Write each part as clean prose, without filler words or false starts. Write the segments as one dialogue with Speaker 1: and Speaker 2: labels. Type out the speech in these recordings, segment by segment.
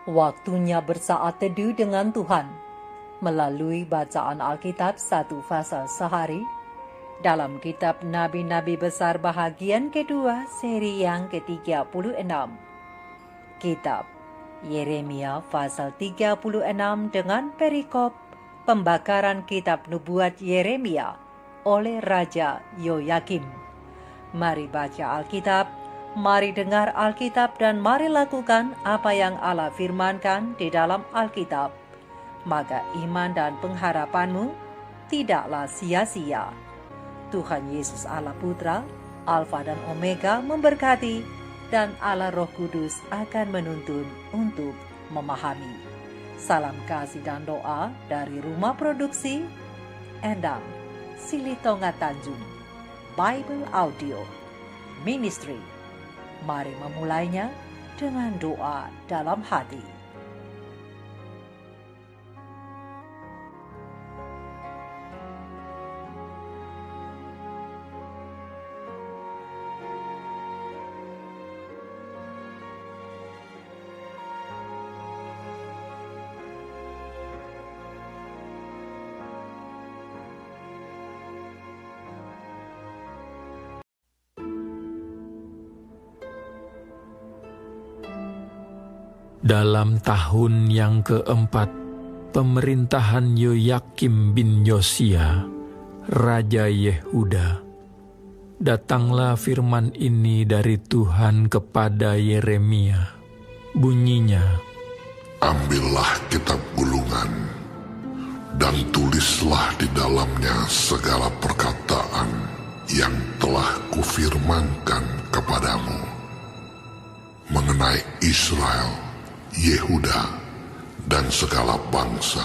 Speaker 1: Waktunya bersaat teduh dengan Tuhan melalui bacaan Alkitab satu pasal sehari dalam kitab Nabi-Nabi Besar bahagian kedua seri yang ke-36. Kitab Yeremia pasal 36 dengan perikop pembakaran kitab nubuat Yeremia oleh Raja Yoyakim. Mari baca Alkitab, mari dengar Alkitab, dan mari lakukan apa yang Allah firmankan di dalam Alkitab. Maka iman dan pengharapanmu tidaklah sia-sia. Tuhan Yesus Allah Putra, Alfa dan Omega memberkati, dan Allah Roh Kudus akan menuntun untuk memahami. Salam kasih dan doa dari Rumah Produksi Endang Silitonga Tanjung Bible Audio Ministry. Mari memulainya dengan doa dalam hati.
Speaker 2: Dalam tahun yang keempat pemerintahan Yoyakim bin Yosia, Raja Yehuda, datanglah firman ini dari Tuhan kepada Yeremia. Bunyinya,
Speaker 3: ambillah kitab gulungan dan tulislah di dalamnya segala perkataan yang telah kufirmankan kepadamu mengenai Israel, Yehuda, dan segala bangsa.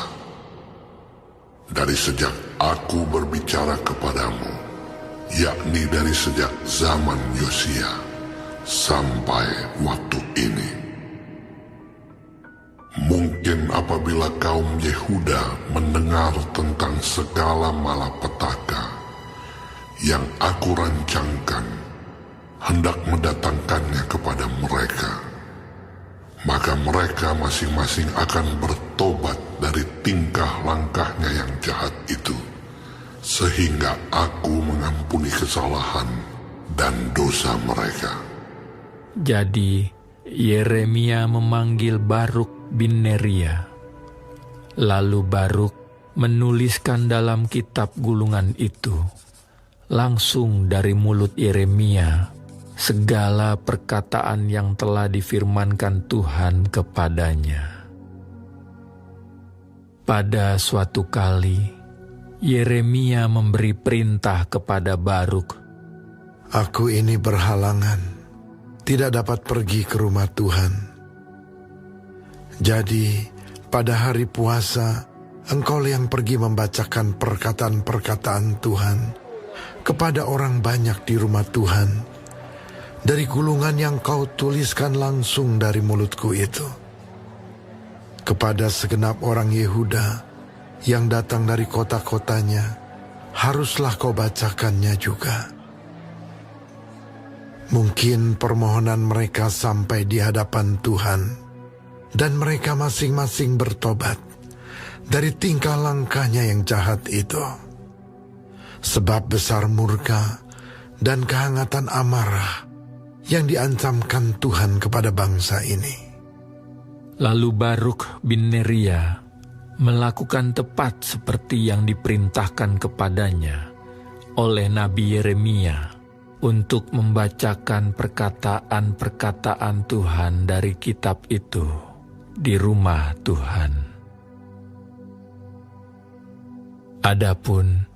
Speaker 3: Dari sejak aku berbicara kepadamu, yakni dari sejak zaman Yosia sampai waktu ini. Mungkin apabila kaum Yehuda mendengar tentang segala malapetaka yang aku rancangkan, hendak mendatangkannya kepada mereka, maka mereka masing-masing akan bertobat dari tingkah langkahnya yang jahat itu, sehingga aku mengampuni kesalahan dan dosa mereka.
Speaker 2: Jadi Yeremia memanggil Baruk bin Neria. Lalu Baruk menuliskan dalam kitab gulungan itu, langsung dari mulut Yeremia, segala perkataan yang telah difirmankan Tuhan kepadanya. Pada suatu kali, Yeremia memberi perintah kepada Baruk,
Speaker 4: aku ini berhalangan, tidak dapat pergi ke rumah Tuhan. Jadi, pada hari puasa, engkau yang pergi membacakan perkataan-perkataan Tuhan kepada orang banyak di rumah Tuhan, dari gulungan yang kau tuliskan langsung dari mulutku itu. Kepada segenap orang Yehuda yang datang dari kota-kotanya, haruslah kau bacakannya juga. Mungkin permohonan mereka sampai di hadapan Tuhan, dan mereka masing-masing bertobat dari tingkah langkahnya yang jahat itu. Sebab besar murka dan kehangatan amarah yang diancamkan Tuhan kepada bangsa ini.
Speaker 2: Lalu Baruk bin Neria melakukan tepat seperti yang diperintahkan kepadanya oleh Nabi Yeremia untuk membacakan perkataan-perkataan Tuhan dari kitab itu di rumah Tuhan. Adapun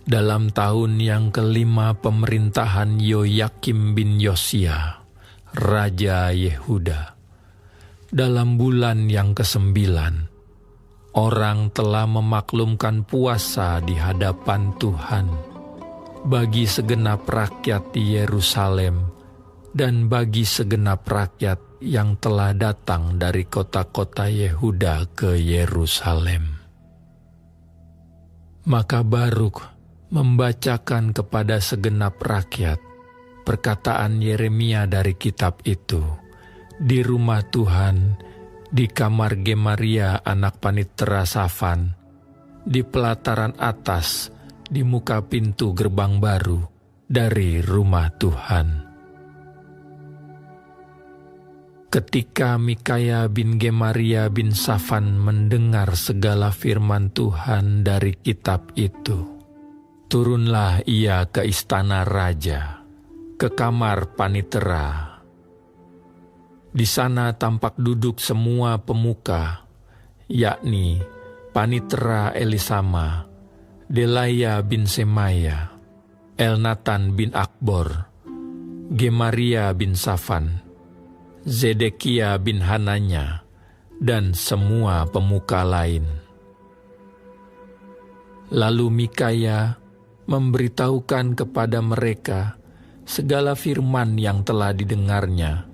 Speaker 2: dalam tahun yang kelima pemerintahan Yoyakim bin Yosia, Raja Yehuda, dalam bulan yang ke-9, orang telah memaklumkan puasa di hadapan Tuhan bagi segenap rakyat di Yerusalem dan bagi segenap rakyat yang telah datang dari kota-kota Yehuda ke Yerusalem. Maka Baruk membacakan kepada segenap rakyat perkataan Yeremia dari kitab itu di rumah Tuhan di kamar Gemaria anak panitera Safan, di pelataran atas, di muka pintu gerbang baru dari rumah Tuhan. Ketika Mikaya bin Gemaria bin Safan mendengar segala firman Tuhan dari kitab itu, turunlah ia ke istana raja, ke kamar panitera. Di sana tampak duduk semua pemuka, yakni panitera Elisama, Delaya bin Semaya, Elnatan bin Akbor, Gemaria bin Safan, Zedekia bin Hananya, dan semua pemuka lain. Lalu Mikaya memberitahukan kepada mereka segala firman yang telah didengarnya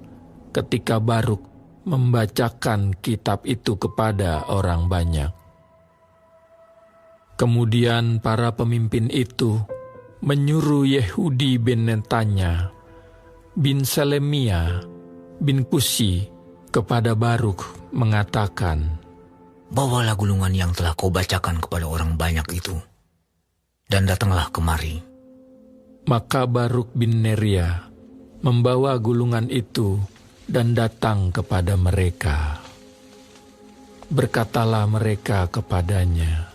Speaker 2: ketika Baruk membacakan kitab itu kepada orang banyak. Kemudian para pemimpin itu menyuruh Yehudi bin Netanya, bin Selemia, bin Kusi kepada Baruk mengatakan,
Speaker 5: "Bawalah gulungan yang telah kau bacakan kepada orang banyak itu, dan datanglah kemari."
Speaker 2: Maka Baruk bin Neria membawa gulungan itu dan datang kepada mereka. Berkatalah mereka kepadanya,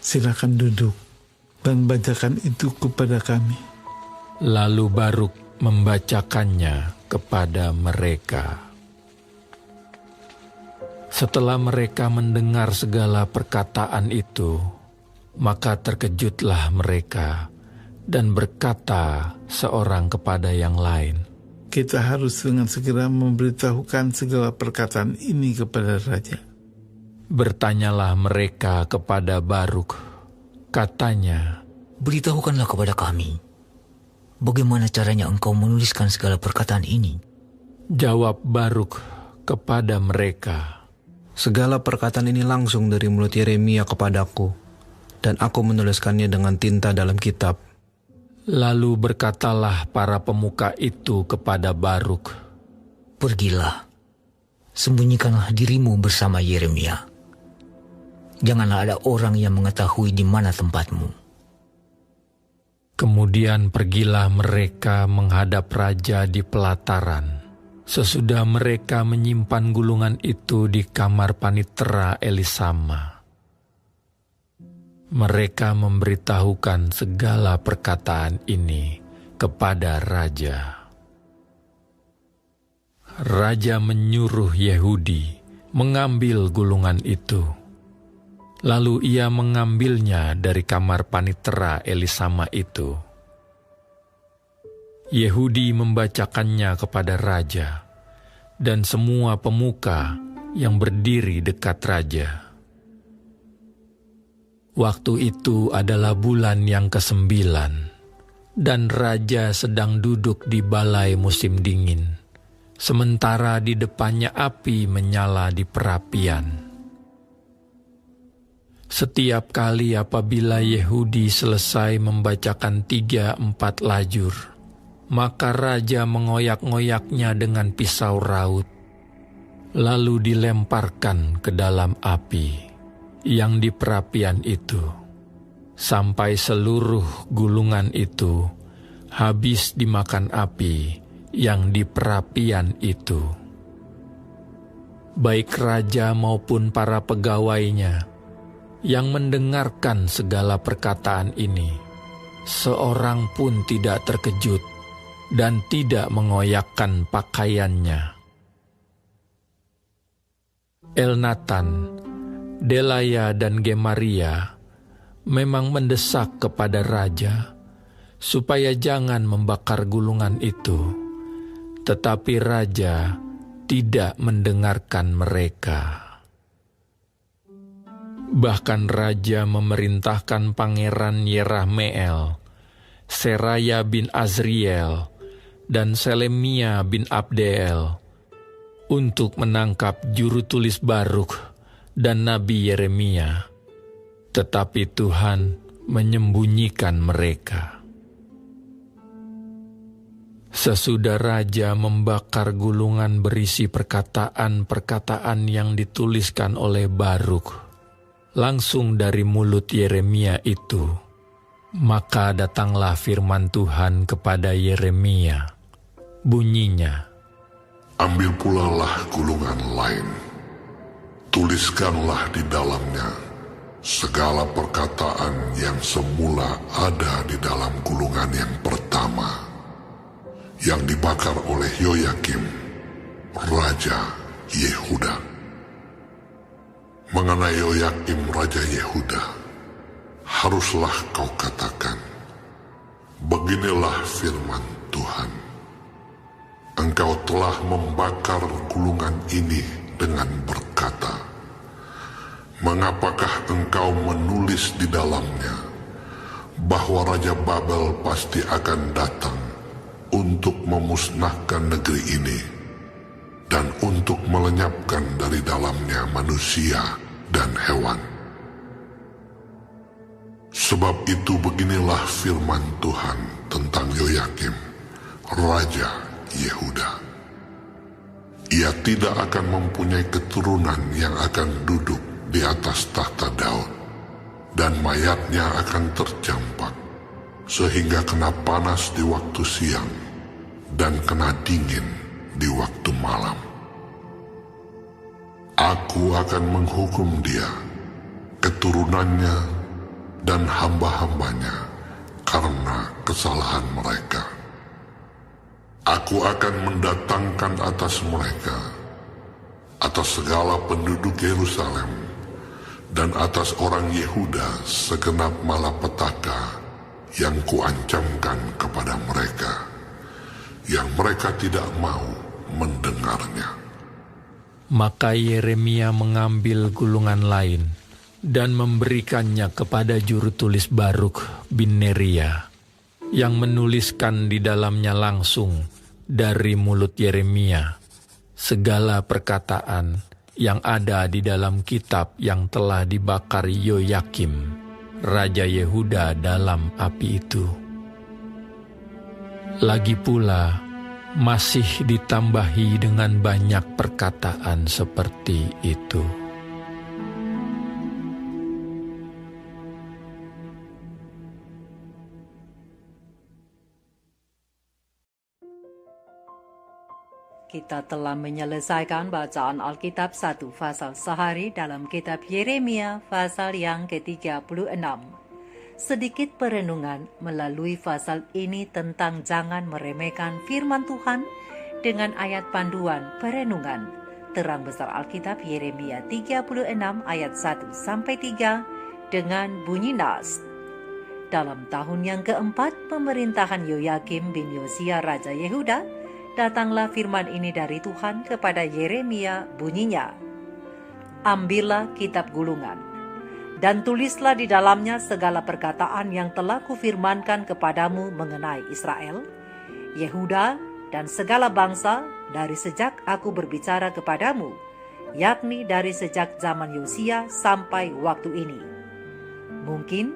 Speaker 6: "Silakan duduk dan bacakan itu kepada kami."
Speaker 2: Lalu Baruk membacakannya kepada mereka. Setelah mereka mendengar segala perkataan itu, maka terkejutlah mereka dan berkata seorang kepada yang lain,
Speaker 6: "Kita harus dengan segera memberitahukan segala perkataan ini kepada raja."
Speaker 2: Bertanyalah mereka kepada Baruk, katanya,
Speaker 5: "Beritahukanlah kepada kami, bagaimana caranya engkau menuliskan segala perkataan ini?"
Speaker 2: Jawab Baruk kepada mereka,
Speaker 7: "Segala perkataan ini langsung dari mulut Yeremia kepadaku, dan aku menuliskannya dengan tinta dalam kitab."
Speaker 2: Lalu berkatalah para pemuka itu kepada Baruk,
Speaker 5: "Pergilah, sembunyikanlah dirimu bersama Yeremia. Janganlah ada orang yang mengetahui di mana tempatmu."
Speaker 2: Kemudian pergilah mereka menghadap raja di pelataran. Sesudah mereka menyimpan gulungan itu di kamar panitera Elisama, mereka memberitahukan segala perkataan ini kepada raja. Raja menyuruh Yehudi mengambil gulungan itu. Lalu ia mengambilnya dari kamar panitera Elisama itu. Yehudi membacakannya kepada raja dan semua pemuka yang berdiri dekat raja. Waktu itu adalah bulan yang ke-9, dan raja sedang duduk di balai musim dingin, sementara di depannya api menyala di perapian. Setiap kali apabila Yehudi selesai membacakan 3-4 lajur, maka raja mengoyak-ngoyaknya dengan pisau raut, lalu dilemparkan ke dalam api yang di perapian itu, sampai seluruh gulungan itu habis dimakan api yang di perapian itu. Baik raja maupun para pegawainya yang mendengarkan segala perkataan ini, seorang pun tidak terkejut dan tidak mengoyakkan pakaiannya. Elnatan, Delaya dan Gemaria memang mendesak kepada raja supaya jangan membakar gulungan itu, tetapi raja tidak mendengarkan mereka. Bahkan raja memerintahkan Pangeran Yerahmeel, Seraya bin Azriel, dan Selemia bin Abdeel untuk menangkap juru tulis Baruk dan Nabi Yeremia, tetapi Tuhan menyembunyikan mereka. Sesudah raja membakar gulungan berisi perkataan-perkataan yang dituliskan oleh Baruk, langsung dari mulut Yeremia itu, maka datanglah firman Tuhan kepada Yeremia. Bunyinya,
Speaker 3: Ambil pula lah gulungan lain, tuliskanlah di dalamnya segala perkataan yang semula ada di dalam gulungan yang pertama, yang dibakar oleh Yoyakim, Raja Yehuda. Mengenai Yoyakim, Raja Yehuda, haruslah kau katakan, beginilah firman Tuhan. Engkau telah membakar gulungan ini dengan berkata, mengapakah engkau menulis di dalamnya bahwa Raja Babel pasti akan datang untuk memusnahkan negeri ini dan untuk melenyapkan dari dalamnya manusia dan hewan. Sebab itu beginilah firman Tuhan tentang Yoyakim, Raja Yehuda. Ia tidak akan mempunyai keturunan yang akan duduk di atas tahta Daud, dan mayatnya akan tercampak, sehingga kena panas di waktu siang dan kena dingin di waktu malam. Aku akan menghukum dia, keturunannya, dan hamba-hambanya karena kesalahan mereka. Aku akan mendatangkan atas mereka, atas segala penduduk Yerusalem, dan atas orang Yehuda segenap malapetaka yang kuancamkan kepada mereka, yang mereka tidak mau mendengarnya.
Speaker 2: Maka Yeremia mengambil gulungan lain dan memberikannya kepada juru tulis Baruk bin Neria, yang menuliskan di dalamnya langsung dari mulut Yeremia segala perkataan yang ada di dalam kitab yang telah dibakar Yoyakim, Raja Yehuda dalam api itu. Lagi pula, masih ditambahi dengan banyak perkataan seperti itu.
Speaker 1: Kita telah menyelesaikan bacaan Alkitab 1 pasal sehari dalam kitab Yeremia pasal yang ke-36. Sedikit perenungan melalui pasal ini tentang jangan meremehkan firman Tuhan dengan ayat panduan perenungan terang besar Alkitab Yeremia 36 ayat 1-3 dengan bunyi nas. Dalam tahun yang keempat pemerintahan Yoyakim bin Yosia Raja Yehuda, datanglah firman ini dari Tuhan kepada Yeremia, bunyinya, ambillah kitab gulungan, dan tulislah di dalamnya segala perkataan yang telah kufirmankan kepadamu mengenai Israel, Yehuda, dan segala bangsa dari sejak aku berbicara kepadamu, yakni dari sejak zaman Yosia sampai waktu ini. Mungkin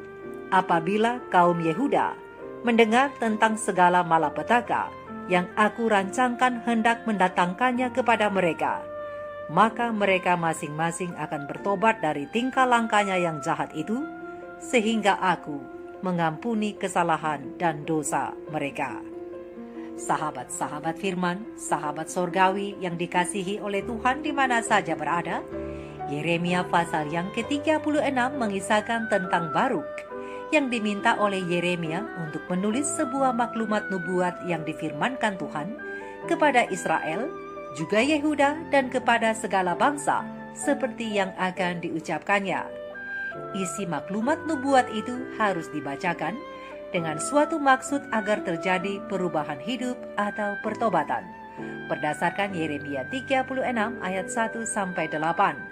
Speaker 1: apabila kaum Yehuda mendengar tentang segala malapetaka yang aku rancangkan hendak mendatangkannya kepada mereka, maka mereka masing-masing akan bertobat dari tingkah langkahnya yang jahat itu, sehingga aku mengampuni kesalahan dan dosa mereka. Sahabat-sahabat firman, sahabat sorgawi yang dikasihi oleh Tuhan di mana saja berada, Yeremia pasal yang ke-36 mengisahkan tentang Baruk, yang diminta oleh Yeremia untuk menulis sebuah maklumat nubuat yang difirmankan Tuhan kepada Israel, juga Yehuda, dan kepada segala bangsa seperti yang akan diucapkannya. Isi maklumat nubuat itu harus dibacakan dengan suatu maksud agar terjadi perubahan hidup atau pertobatan, berdasarkan Yeremia 36 ayat 1-8.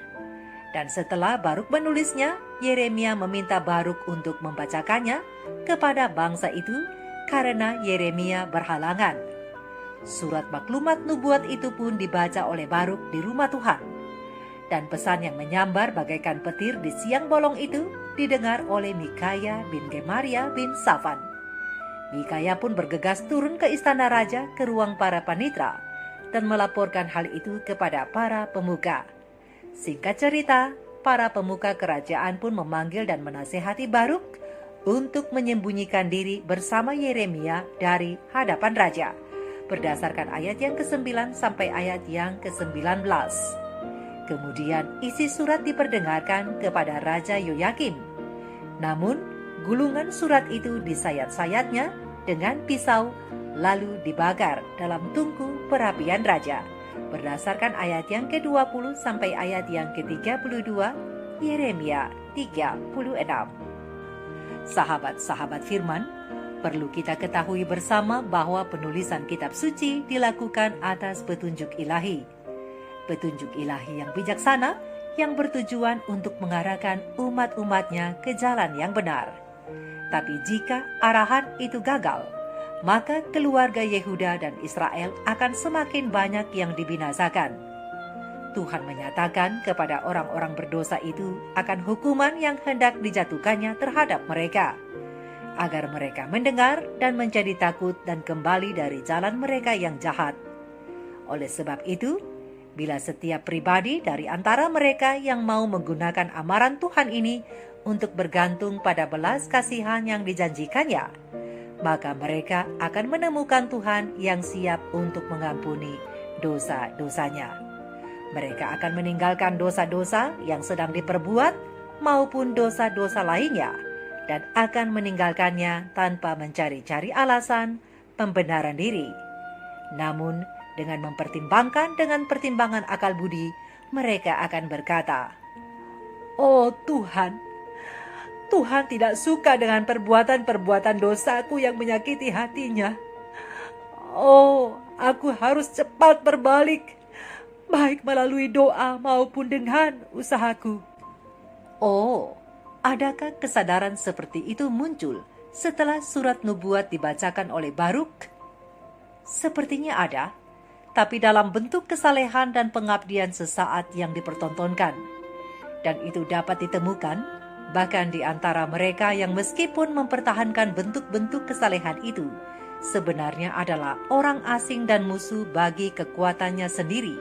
Speaker 1: Dan setelah Baruk menulisnya, Yeremia meminta Baruk untuk membacakannya kepada bangsa itu karena Yeremia berhalangan. Surat maklumat nubuat itu pun dibaca oleh Baruk di rumah Tuhan. Dan pesan yang menyambar bagaikan petir di siang bolong itu didengar oleh Mikaya bin Gemaria bin Safan. Mikaya pun bergegas turun ke istana raja ke ruang para panitra dan melaporkan hal itu kepada para pemuka. Singkat cerita, para pemuka kerajaan pun memanggil dan menasihati Baruk untuk menyembunyikan diri bersama Yeremia dari hadapan raja, berdasarkan ayat yang ke-9 sampai ayat yang ke-19. Kemudian isi surat diperdengarkan kepada Raja Yoyakim. Namun, gulungan surat itu disayat-sayatnya dengan pisau lalu dibakar dalam tungku perapian raja, berdasarkan ayat yang ke-20 sampai ayat yang ke-32 Yeremia 36. Sahabat-sahabat firman, perlu kita ketahui bersama bahwa penulisan kitab suci dilakukan atas petunjuk ilahi. Petunjuk ilahi yang bijaksana yang bertujuan untuk mengarahkan umat-umatnya ke jalan yang benar. Tapi jika arahan itu gagal, maka keluarga Yehuda dan Israel akan semakin banyak yang dibinasakan. Tuhan menyatakan kepada orang-orang berdosa itu akan hukuman yang hendak dijatuhkannya terhadap mereka, agar mereka mendengar dan menjadi takut dan kembali dari jalan mereka yang jahat. Oleh sebab itu, bila setiap pribadi dari antara mereka yang mau menggunakan amaran Tuhan ini untuk bergantung pada belas kasihan yang dijanjikannya, maka mereka akan menemukan Tuhan yang siap untuk mengampuni dosa-dosanya. Mereka akan meninggalkan dosa-dosa yang sedang diperbuat maupun dosa-dosa lainnya, dan akan meninggalkannya tanpa mencari-cari alasan pembenaran diri. Namun, dengan mempertimbangkan dengan pertimbangan akal budi, mereka akan berkata, "Oh Tuhan, Tuhan tidak suka dengan perbuatan-perbuatan dosaku yang menyakiti hatinya. Oh, aku harus cepat berbalik, baik melalui doa maupun dengan usahaku." Oh, adakah kesadaran seperti itu muncul setelah surat nubuat dibacakan oleh Baruk? Sepertinya ada, tapi dalam bentuk kesalehan dan pengabdian sesaat yang dipertontonkan. Dan itu dapat ditemukan bahkan di antara mereka yang meskipun mempertahankan bentuk-bentuk kesalehan itu, sebenarnya adalah orang asing dan musuh bagi kekuatannya sendiri.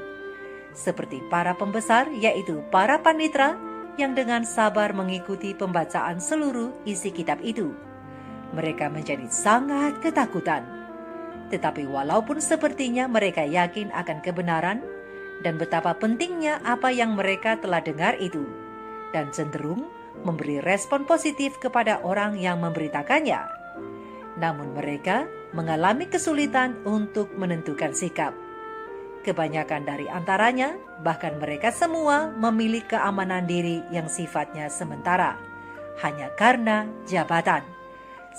Speaker 1: Seperti para pembesar, yaitu para panitra yang dengan sabar mengikuti pembacaan seluruh isi kitab itu. Mereka menjadi sangat ketakutan. Tetapi walaupun sepertinya mereka yakin akan kebenaran dan betapa pentingnya apa yang mereka telah dengar itu, dan cenderung memberi respon positif kepada orang yang memberitakannya, namun mereka mengalami kesulitan untuk menentukan sikap. Kebanyakan dari antaranya, bahkan mereka semua memilih keamanan diri yang sifatnya sementara, hanya karena jabatan,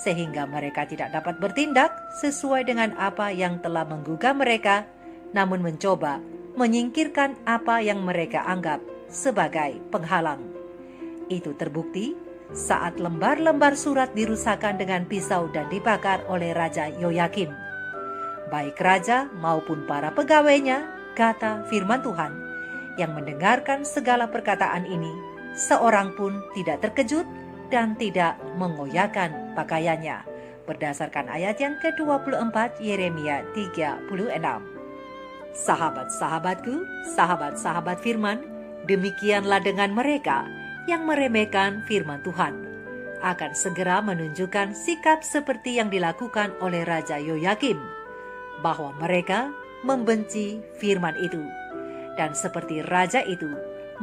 Speaker 1: sehingga mereka tidak dapat bertindak sesuai dengan apa yang telah menggugah mereka, namun mencoba menyingkirkan apa yang mereka anggap sebagai penghalang. Itu terbukti saat lembar-lembar surat dirusakkan dengan pisau dan dibakar oleh Raja Yoyakim. Baik raja maupun para pegawainya, kata firman Tuhan, yang mendengarkan segala perkataan ini, seorang pun tidak terkejut dan tidak mengoyakkan pakaiannya, berdasarkan ayat yang ke-24 Yeremia 36. Sahabat-sahabatku, sahabat-sahabat firman, demikianlah dengan mereka yang meremehkan firman Tuhan, akan segera menunjukkan sikap seperti yang dilakukan oleh Raja Yoyakim, bahwa mereka membenci firman itu. Dan seperti raja itu,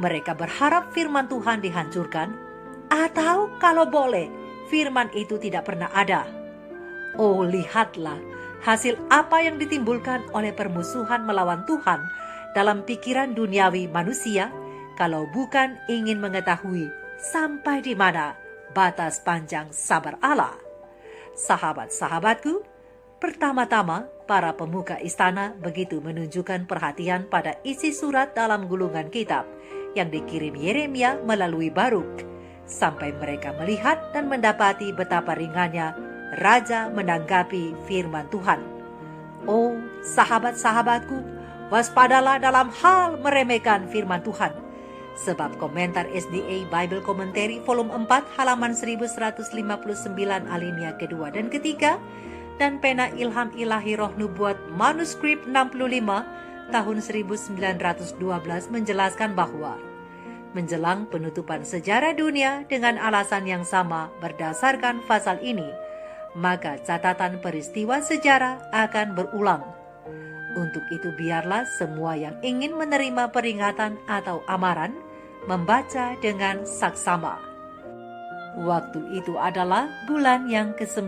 Speaker 1: mereka berharap firman Tuhan dihancurkan, atau kalau boleh, firman itu tidak pernah ada. Oh, lihatlah hasil apa yang ditimbulkan oleh permusuhan melawan Tuhan dalam pikiran duniawi manusia, kalau bukan ingin mengetahui sampai di mana batas panjang sabar Allah. Sahabat-sahabatku, pertama-tama para pemuka istana begitu menunjukkan perhatian pada isi surat dalam gulungan kitab yang dikirim Yeremia melalui Baruk, sampai mereka melihat dan mendapati betapa ringannya raja menanggapi firman Tuhan. Oh, sahabat-sahabatku, waspadalah dalam hal meremehkan firman Tuhan. Sebab komentar SDA Bible Commentary volume 4 halaman 1159 alinea kedua dan ketiga dan pena ilham ilahi roh nubuat manuskrip 65 tahun 1912 menjelaskan bahwa menjelang penutupan sejarah dunia dengan alasan yang sama berdasarkan pasal ini, maka catatan peristiwa sejarah akan berulang. Untuk itu biarlah semua yang ingin menerima peringatan atau amaran membaca dengan saksama. Waktu itu adalah bulan yang ke-9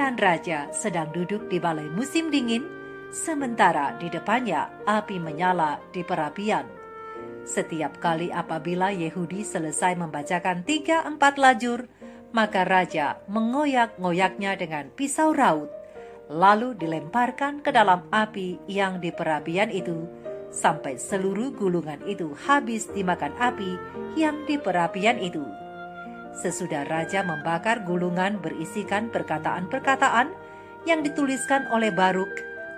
Speaker 1: dan raja sedang duduk di balai musim dingin, sementara di depannya api menyala di perapian. Setiap kali apabila Yehudi selesai membacakan 3-4 lajur, maka raja mengoyak-ngoyaknya dengan pisau raut, lalu dilemparkan ke dalam api yang di perapian itu, sampai seluruh gulungan itu habis dimakan api yang di perapian itu. Sesudah raja membakar gulungan berisikan perkataan-perkataan yang dituliskan oleh Baruk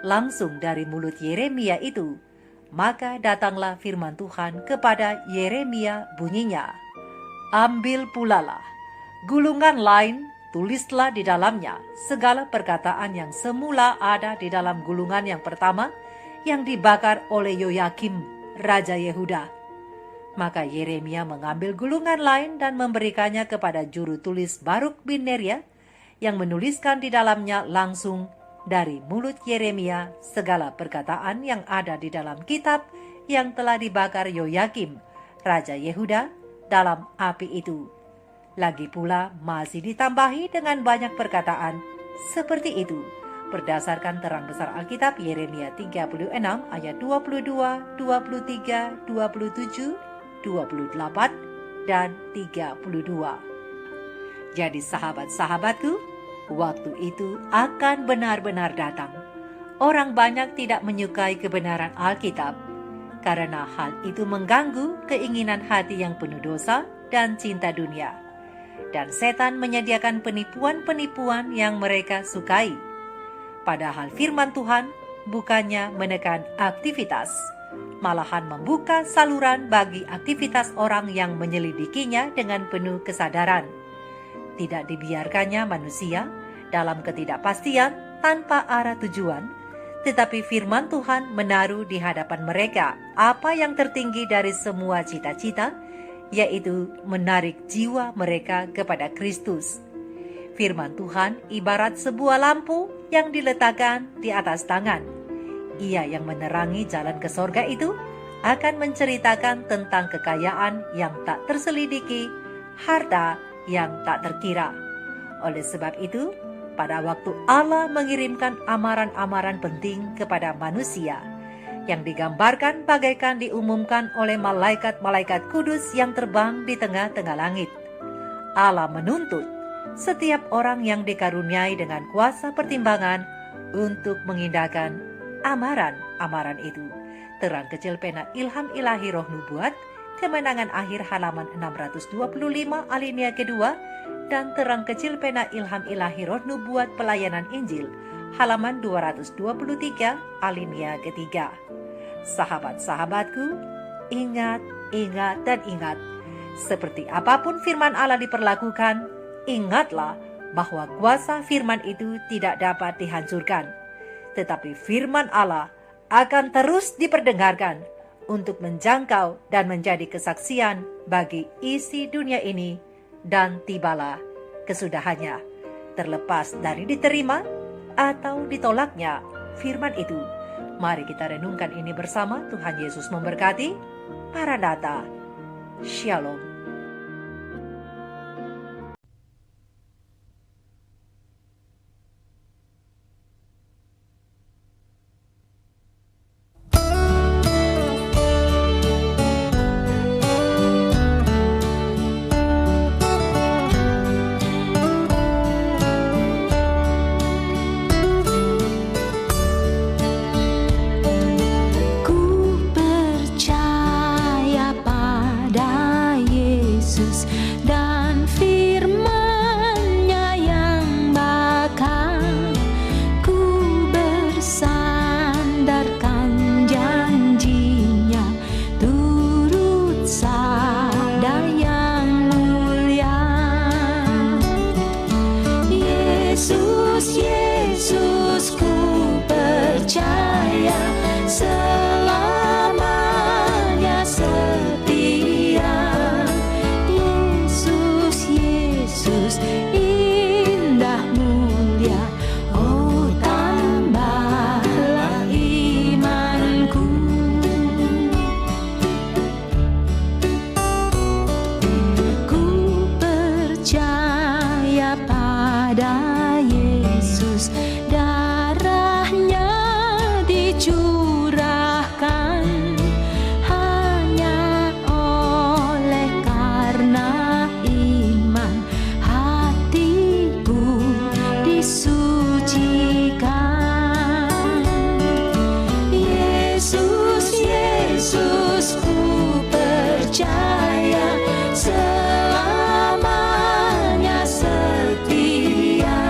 Speaker 1: langsung dari mulut Yeremia itu, maka datanglah firman Tuhan kepada Yeremia bunyinya, "Ambil pulalah gulungan lain, tulislah di dalamnya segala perkataan yang semula ada di dalam gulungan yang pertama yang dibakar oleh Yoyakim, Raja Yehuda." Maka Yeremia mengambil gulungan lain dan memberikannya kepada juru tulis Baruk bin Neria, yang menuliskan di dalamnya langsung dari mulut Yeremia segala perkataan yang ada di dalam kitab yang telah dibakar Yoyakim, Raja Yehuda, dalam api itu. Lagi pula masih ditambahi dengan banyak perkataan seperti itu, berdasarkan terang besar Alkitab Yeremia 36 ayat 22, 23, 27, 28, dan 32. Jadi sahabat-sahabatku, waktu itu akan benar-benar datang. Orang banyak tidak menyukai kebenaran Alkitab, karena hal itu mengganggu keinginan hati yang penuh dosa dan cinta dunia. Dan setan menyediakan penipuan-penipuan yang mereka sukai. Padahal firman Tuhan bukannya menekan aktivitas, malahan membuka saluran bagi aktivitas orang yang menyelidikinya dengan penuh kesadaran. Tidak dibiarkannya manusia dalam ketidakpastian tanpa arah tujuan, tetapi firman Tuhan menaruh di hadapan mereka apa yang tertinggi dari semua cita-cita, yaitu menarik jiwa mereka kepada Kristus. Firman Tuhan ibarat sebuah lampu yang diletakkan di atas tangan. Ia yang menerangi jalan ke sorga itu akan menceritakan tentang kekayaan yang tak terselidiki, harta yang tak terkira. Oleh sebab itu, pada waktu Allah mengirimkan amaran-amaran penting kepada manusia, yang digambarkan bagaikan diumumkan oleh malaikat-malaikat kudus yang terbang di tengah-tengah langit, Allah menuntut setiap orang yang dikaruniai dengan kuasa pertimbangan untuk mengindahkan amaran-amaran itu. Terang kecil pena ilham ilahi roh nubuat, kemenangan akhir halaman 625 alinea kedua, dan terang kecil pena ilham ilahi roh nubuat pelayanan Injil, halaman 223 alinea ketiga. Sahabat-sahabatku, ingat, dan ingat. Seperti apapun firman Allah diperlakukan, ingatlah bahwa kuasa firman itu tidak dapat dihancurkan. Tetapi firman Allah akan terus diperdengarkan untuk menjangkau dan menjadi kesaksian bagi isi dunia ini, dan tibalah kesudahannya. Terlepas dari diterima atau ditolaknya firman itu, mari kita renungkan ini bersama. Tuhan Yesus memberkati. Maranatha. Shalom.
Speaker 8: Ku percaya pada Yesus. sucikan. Yesus, Yesus, ku percaya selamanya setia.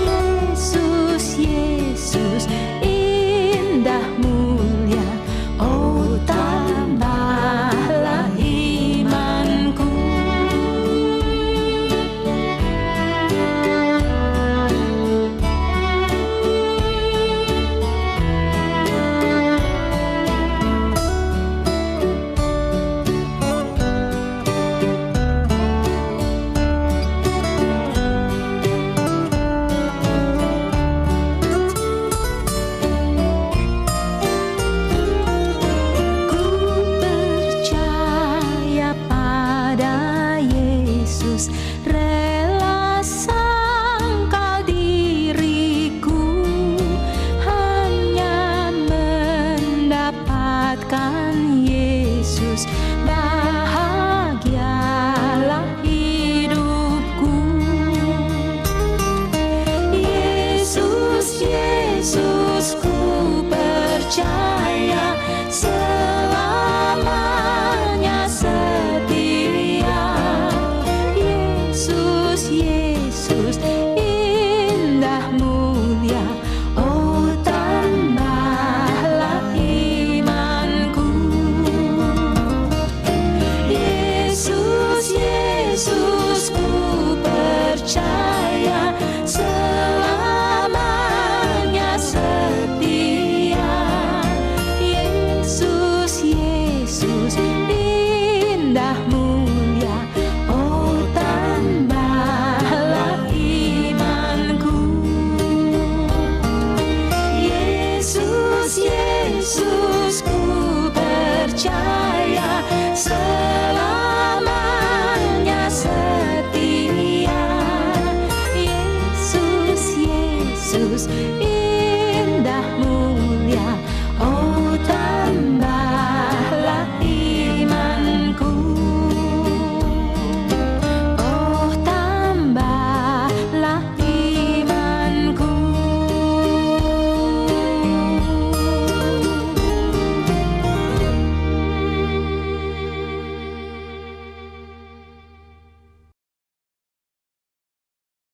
Speaker 8: Yesus, Yesus, indah mulia, oh tambahlah imanku. Ku percaya pada Yesus, rela sangkal diriku hanya mendapatkan Yesus. Bahagialah hidupku. Yesus, Yesus, ku percaya selamanya setia. Yesus, Yesus, indah mulia, oh tambahlah imanku. Yesus, Yesus, ku percaya selamanya setia. Yesus, Yesus, indah mulia, oh tambahlah imanku. Yesus, Yesus, ku percaya selamanya setia. Yesus, Yesus, indah mulia,